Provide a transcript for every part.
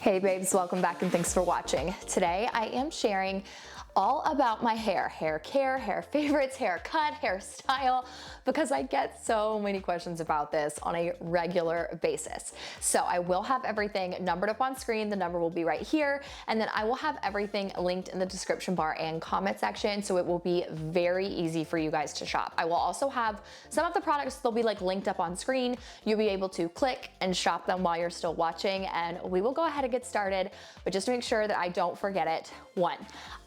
Hey babes, welcome back and thanks for watching. Today I am sharing all about my hair care, hair favorites, haircut, hairstyle, because I get so many questions about this on a regular basis. So I will have everything numbered up on screen. The number will be right here. And then I will have everything linked in the description bar and comment section. So it will be very easy for you guys to shop. I will also have some of the products, they'll be like linked up on screen. You'll be able to click and shop them while you're still watching, and we will go ahead and get started. But just to make sure that I don't forget it, one,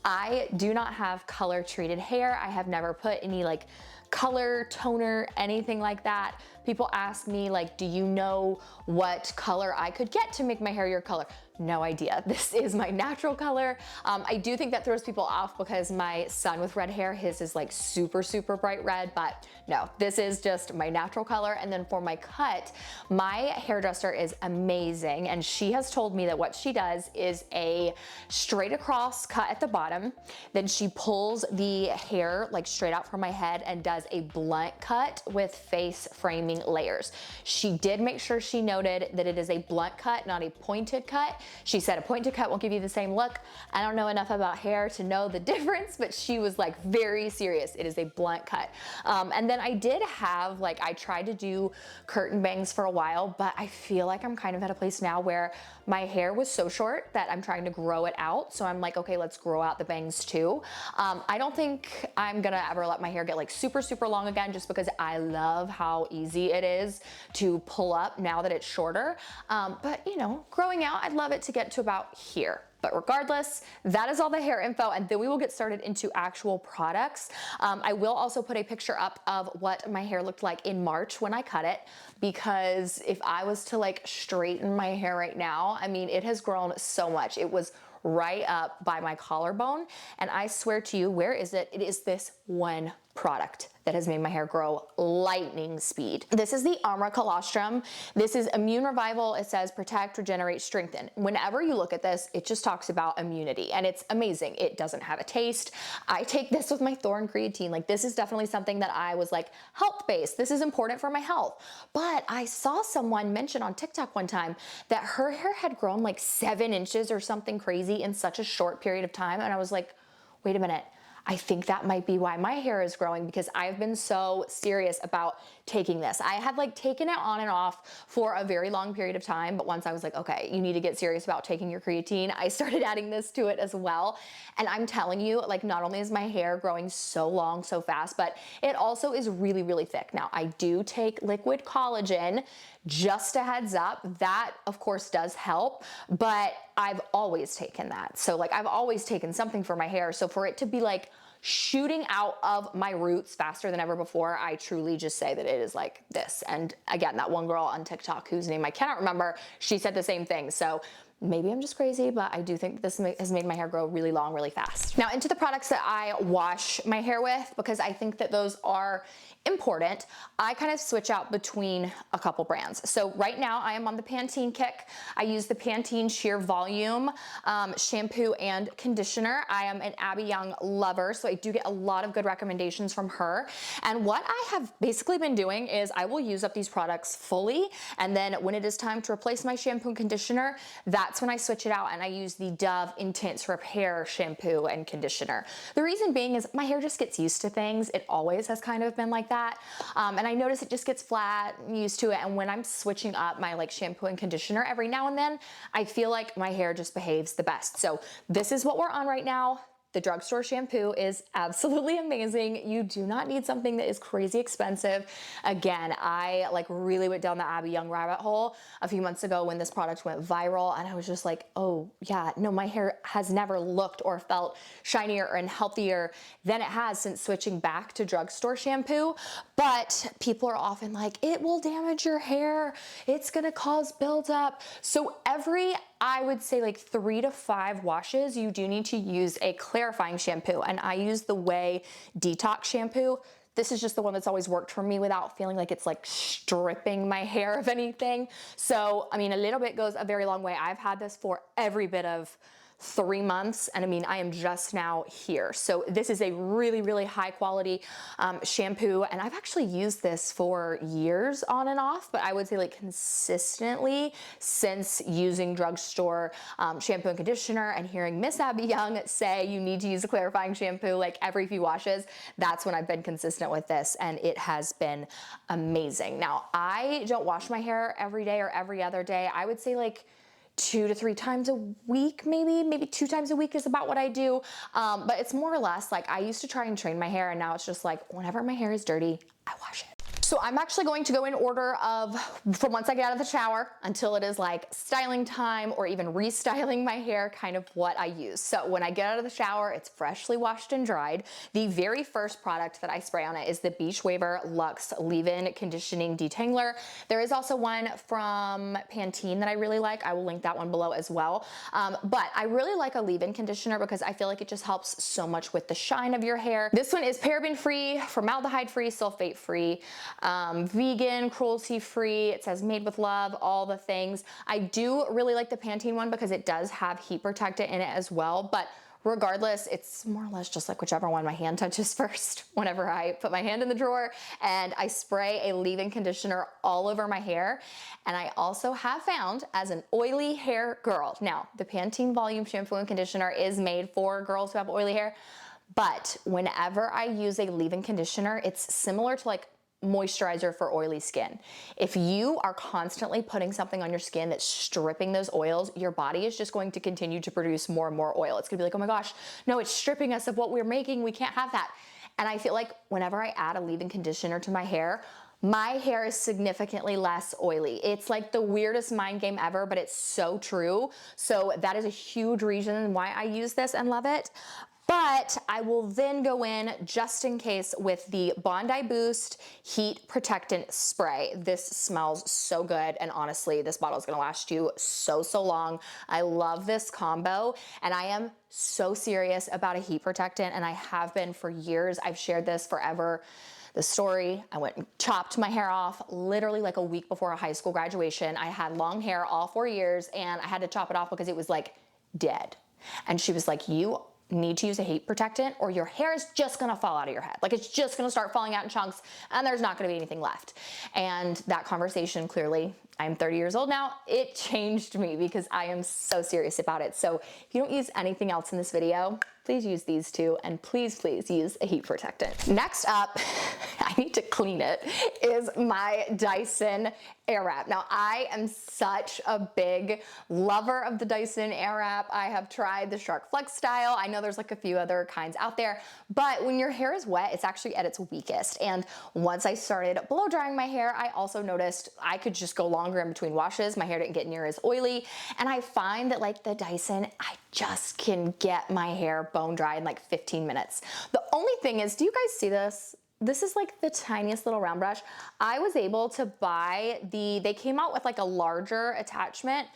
I do not have color treated hair. I have never put any like color, toner, anything like that. People ask me like, do you know what color I could get to make my hair your color? No idea. This is my natural color. I do think that throws people off because my son with red hair, his is like super, super bright red, but no, this is just my natural color. And then for my cut, my hairdresser is amazing. And she has told me that what she does is a straight across cut at the bottom. Then she pulls the hair like straight out from my head and does a blunt cut with face framing layers. She did make sure she noted that it is a blunt cut, not a pointed cut. She said a pointed cut won't give you the same look. I don't know enough about hair to know the difference, but she was like very serious. It is a blunt cut. And then I did have like, I tried to do curtain bangs for a while, but I feel like I'm kind of at a place now where my hair was so short that I'm trying to grow it out. So I'm like, okay, let's grow out the bangs too. I don't think I'm gonna ever let my hair get like super, super long again, just because I love how easy it is to pull up now that it's shorter. But you know, growing out, I'd love it to get to about here. But regardless, that is all the hair info, and then we will get started into actual products. I will also put a picture up of what my hair looked like in March when I cut it, because if I was to like straighten my hair right now, I mean, it has grown so much. It was right up by my collarbone, and I swear to you, where is it? It is this one product that has made my hair grow lightning speed. This is the Amra Colostrum. This is Immune Revival. It says protect, regenerate, strengthen. Whenever you look at this, it just talks about immunity, and it's amazing. It doesn't have a taste. I take this with my Thorn creatine. Like, this is definitely something that I was like, health-based. This is important for my health. But I saw someone mention on TikTok one time that her hair had grown like 7 inches or something crazy in such a short period of time. And I was like, wait a minute. I think that might be why my hair is growing, because I've been so serious about taking this. I had like taken it on and off for a very long period of time, but once I was like, okay, you need to get serious about taking your creatine, I started adding this to it as well. And I'm telling you, like, not only is my hair growing so long, so fast, but it also is really, really thick. Now, I do take liquid collagen, just a heads up. That of course does help, but I've always taken that. So like, I've always taken something for my hair. So for it to be like shooting out of my roots faster than ever before, I truly just say that it is like this. And again, that one girl on TikTok whose name I cannot remember, she said the same thing. So maybe I'm just crazy, but I do think this has made my hair grow really long, really fast. Now into the products that I wash my hair with, because I think that those are important. I kind of switch out between a couple brands. So right now I am on the Pantene kick. I use the Pantene Sheer Volume shampoo and conditioner. I am an Abby Young lover, so I do get a lot of good recommendations from her. And what I have basically been doing is I will use up these products fully, and then when it is time to replace my shampoo and conditioner, that's when I switch it out and I use the Dove Intense Repair shampoo and conditioner. The reason being is my hair just gets used to things. It always has kind of been like that. And I notice it just gets flat, used to it. And when I'm switching up my like shampoo and conditioner every now and then, I feel like my hair just behaves the best. So this is what we're on right now. The drugstore shampoo is absolutely amazing. You do not need something that is crazy expensive. Again, I like really went down the Abby Young rabbit hole a few months ago when this product went viral, and I was just like, oh yeah, no, my hair has never looked or felt shinier and healthier than it has since switching back to drugstore shampoo. But people are often like, it will damage your hair. It's gonna cause buildup. So every, I would say like 3 to 5 washes, you do need to use a clarifying shampoo. And I use the Way Detox shampoo. This is just the one that's always worked for me without feeling like it's like stripping my hair of anything. So, I mean, a little bit goes a very long way. I've had this for every bit of 3 months, and I mean, I am just now here. So this is a really, really high quality shampoo, and I've actually used this for years on and off, but I would say like consistently since using drugstore shampoo and conditioner and hearing Miss Abby Young say you need to use a clarifying shampoo like every few washes. That's when I've been consistent with this, and it has been amazing. Now, I don't wash my hair every day or every other day. I would say like 2 to 3 times a week, maybe 2 times a week is about what I do. But it's more or less like I used to try and train my hair, and now it's just like whenever my hair is dirty, I wash it. So I'm actually going to go in order of from once I get out of the shower until it is like styling time or even restyling my hair, kind of what I use. So when I get out of the shower, it's freshly washed and dried. The very first product that I spray on it is the Beach Waver Luxe Leave-In Conditioning Detangler. There is also one from Pantene that I really like. I will link that one below as well. But I really like a leave-in conditioner because I feel like it just helps so much with the shine of your hair. This one is paraben-free, formaldehyde-free, sulfate-free, vegan, cruelty-free. It says made with love, all the things. I do really like the Pantene one because it does have heat protectant in it as well, but regardless, it's more or less just like whichever one my hand touches first whenever I put my hand in the drawer, and I spray a leave-in conditioner all over my hair. And I also have found, as an oily hair girl, now the Pantene Volume Shampoo and Conditioner is made for girls who have oily hair, but whenever I use a leave-in conditioner, it's similar to like moisturizer for oily skin. If you are constantly putting something on your skin that's stripping those oils, your body is just going to continue to produce more and more oil. It's gonna be like, oh my gosh, no, it's stripping us of what we're making. We can't have that. And I feel like whenever I add a leave-in conditioner to my hair is significantly less oily. It's like the weirdest mind game ever, but it's so true. So that is a huge reason why I use this and love it. But I will then go in just in case with the Bondi Boost Heat Protectant Spray. This smells so good, and honestly, this bottle is gonna last you so long. I love this combo, and I am so serious about a heat protectant, and I have been for years. I've shared this forever. The story, I went and chopped my hair off literally like a week before a high school graduation. I had long hair all 4 years, and I had to chop it off because it was like dead. And she was like, you need to use a heat protectant or your hair is just gonna fall out of your head. Like it's just gonna start falling out in chunks and there's not gonna be anything left. And that conversation, clearly, I'm 30 years old now, it changed me because I am so serious about it. So if you don't use anything else in this video, please use these two, and please, please use a heat protectant. Next up, I need to clean it, is my Dyson Airwrap. Now, I am such a big lover of the Dyson Airwrap. I have tried the Shark Flex style. I know there's like a few other kinds out there, but when your hair is wet, it's actually at its weakest. And once I started blow drying my hair, I also noticed I could just go longer in between washes. My hair didn't get near as oily. And I find that like the Dyson, I just can get my hair bone dry in like 15 minutes. The only thing is, do you guys see this? This is like the tiniest little round brush. I was able to buy they came out with like a larger attachment.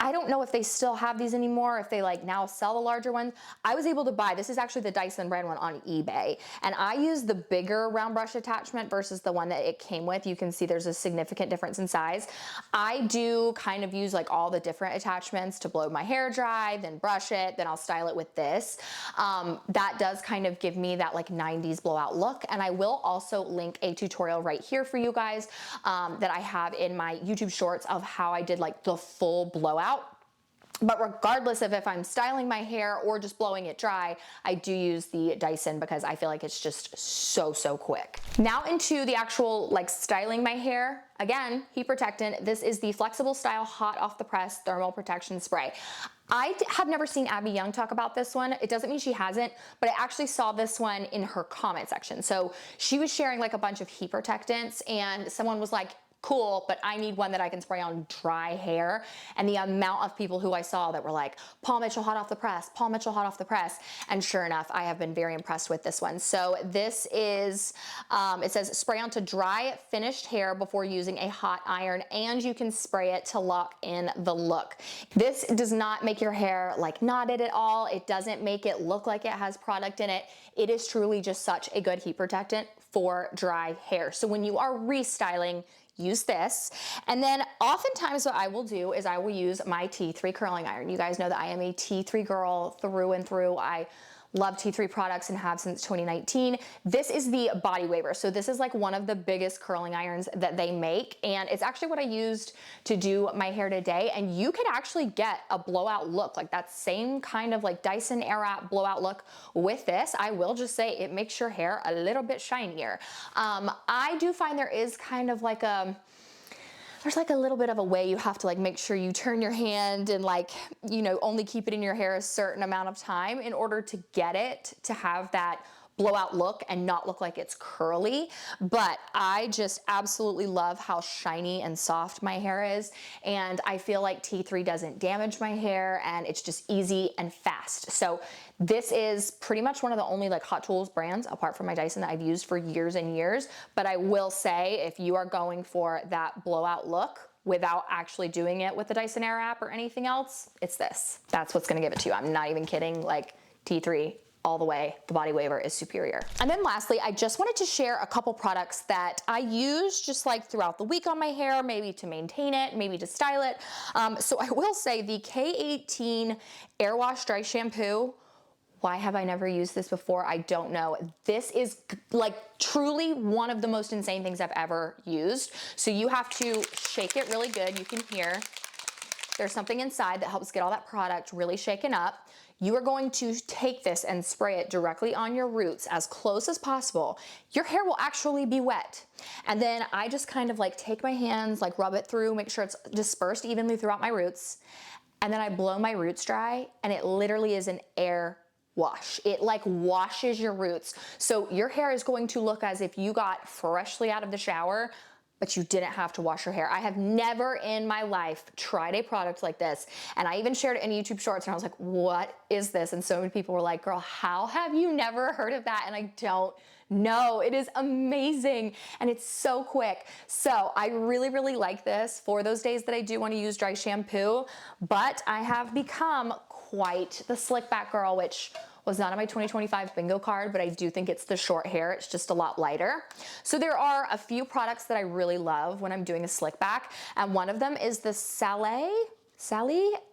I don't know if they still have these anymore, if they like now sell the larger ones. I was able to buy, this is actually the Dyson brand one on eBay, and I use the bigger round brush attachment versus the one that it came with. You can see there's a significant difference in size. I do kind of use like all the different attachments to blow my hair dry, then brush it, then I'll style it with this. That does kind of give me that like 90s blowout look, and I will also link a tutorial right here for you guys that I have in my YouTube shorts of how I did like the full blowout. But regardless of if I'm styling my hair or just blowing it dry, I do use the Dyson because I feel like it's just so quick. Now into the actual like styling my hair. Again, heat protectant. This is the Flexible Style Hot Off the Press Thermal Protection Spray. I have never seen Abby Young talk about this one. It doesn't mean she hasn't, but I actually saw this one in her comment section. So she was sharing like a bunch of heat protectants, and someone was like, cool, but I need one that I can spray on dry hair. And the amount of people who I saw that were like, Paul Mitchell hot off the press, Paul Mitchell hot off the press. And sure enough, I have been very impressed with this one. So this is, it says spray onto dry finished hair before using a hot iron, and you can spray it to lock in the look. This does not make your hair like knotted at all. It doesn't make it look like it has product in it. It is truly just such a good heat protectant for dry hair. So when you are restyling, use this. And then oftentimes what I will do is I will use my T3 curling iron. You guys know that I am a T3 girl through and through. I love T3 products and have since 2019. This is the body waver. So this is like one of the biggest curling irons that they make. And it's actually what I used to do my hair today. And you could actually get a blowout look, like that same kind of like Dyson Airwrap blowout look with this. I will just say it makes your hair a little bit shinier. I do find there is kind of like there's like a little bit of a way you have to like make sure you turn your hand and like, you know, only keep it in your hair a certain amount of time in order to get it to have that blowout look and not look like it's curly. But I just absolutely love how shiny and soft my hair is. And I feel like T3 doesn't damage my hair and it's just easy and fast. So this is pretty much one of the only like Hot Tools brands, apart from my Dyson, that I've used for years and years. But I will say, if you are going for that blowout look without actually doing it with the Dyson Airwrap or anything else, it's this. That's what's gonna give it to you. I'm not even kidding, like T3 all the way, the body waver is superior. And then lastly, I just wanted to share a couple products that I use just like throughout the week on my hair, maybe to maintain it, maybe to style it. So I will say the K18 Airwash Dry Shampoo. Why have I never used this before? I don't know. This is like truly one of the most insane things I've ever used. So you have to shake it really good. You can hear there's something inside that helps get all that product really shaken up. You are going to take this and spray it directly on your roots as close as possible. Your hair will actually be wet. And then I just kind of like take my hands, like rub it through, make sure it's dispersed evenly throughout my roots. And then I blow my roots dry, and it literally is an air wash. It like washes your roots. So your hair is going to look as if you got freshly out of the shower, but you didn't have to wash your hair. I have never in my life tried a product like this. And I even shared it in YouTube Shorts, and I was like, what is this? And so many people were like, girl, how have you never heard of that? And I don't know. It is amazing. And it's so quick. So I really, really like this for those days that I do want to use dry shampoo, but I have become quite the slick back girl, which was not on my 2025 bingo card, but I do think it's the short hair. It's just a lot lighter. So there are a few products that I really love when I'm doing a slick back, and one of them is the Sally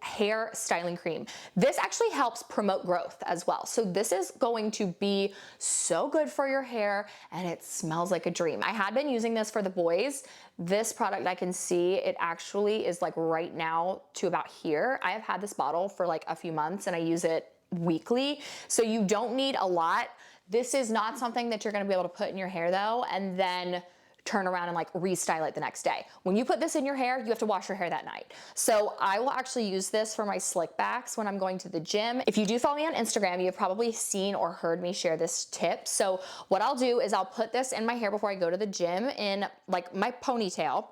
Hair Styling Cream. This actually helps promote growth as well. So this is going to be so good for your hair, and it smells like a dream. I had been using this for the boys. This product, I can see it actually is like right now to about here. I have had this bottle for like a few months, and I use it weekly. So you don't need a lot. This is not something that you're gonna be able to put in your hair though, and then turn around and like restyle it the next day. When you put this in your hair, you have to wash your hair that night. So I will actually use this for my slick backs when I'm going to the gym. If you do follow me on Instagram, you've probably seen or heard me share this tip. So what I'll do is I'll put this in my hair before I go to the gym in like my ponytail.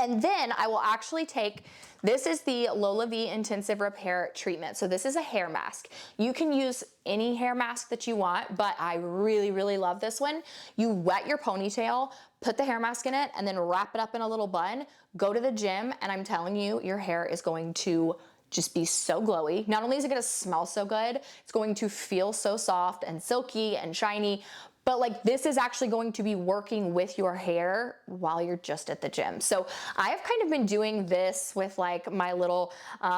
And then I will actually take, this is the Lola V Intensive Repair Treatment. So this is a hair mask. You can use any hair mask that you want, but I really, really love this one. You wet your ponytail, put the hair mask in it, and then wrap it up in a little bun, go to the gym, and I'm telling you, your hair is going to just be so glowy. Not only is it gonna smell so good, it's going to feel so soft and silky and shiny, but like this is actually going to be working with your hair while you're just at the gym. So I have kind of been doing this with like my little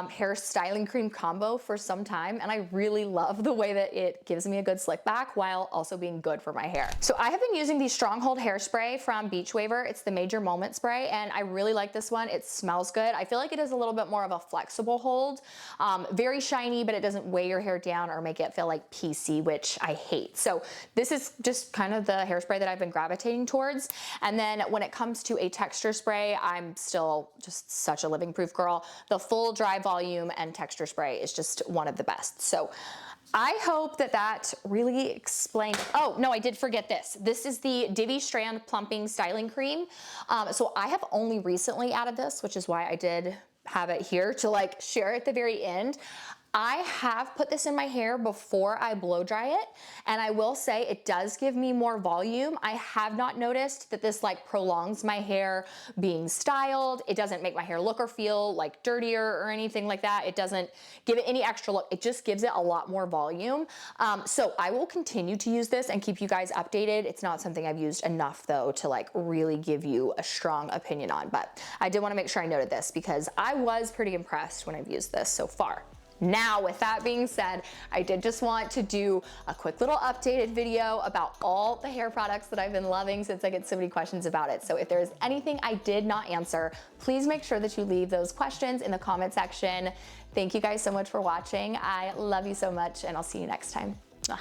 hair styling cream combo for some time, and I really love the way that it gives me a good slick back while also being good for my hair. So I have been using the Stronghold hairspray from Beach Waver. It's the Major Moment Spray, and I really like this one. It smells good. I feel like it is a little bit more of a flexible hold. Very shiny, but it doesn't weigh your hair down or make it feel like PC, which I hate. So this is just kind of the hairspray that I've been gravitating towards. And then when it comes to a texture spray, I'm still just such a living proof girl. The full dry volume and texture spray is just one of the best. So I hope that that really explains. Oh, no, I did forget this. This is the Divi Strand Plumping Styling Cream. So I have only recently added this, which is why I did have it here to like share at the very end. I have put this in my hair before I blow dry it, and I will say it does give me more volume. I have not noticed that this like prolongs my hair being styled. It doesn't make my hair look or feel like dirtier or anything like that. It doesn't give it any extra look. It just gives it a lot more volume. So I will continue to use this and keep you guys updated. It's not something I've used enough though to like really give you a strong opinion on, but I did want to make sure I noted this because I was pretty impressed when I've used this so far. Now, with that being said, I did just want to do a quick little updated video about all the hair products that I've been loving since I get so many questions about it. So if there is anything I did not answer, please make sure that you leave those questions in the comment section. Thank you guys so much for watching. I love you so much, and I'll see you next time. Mwah.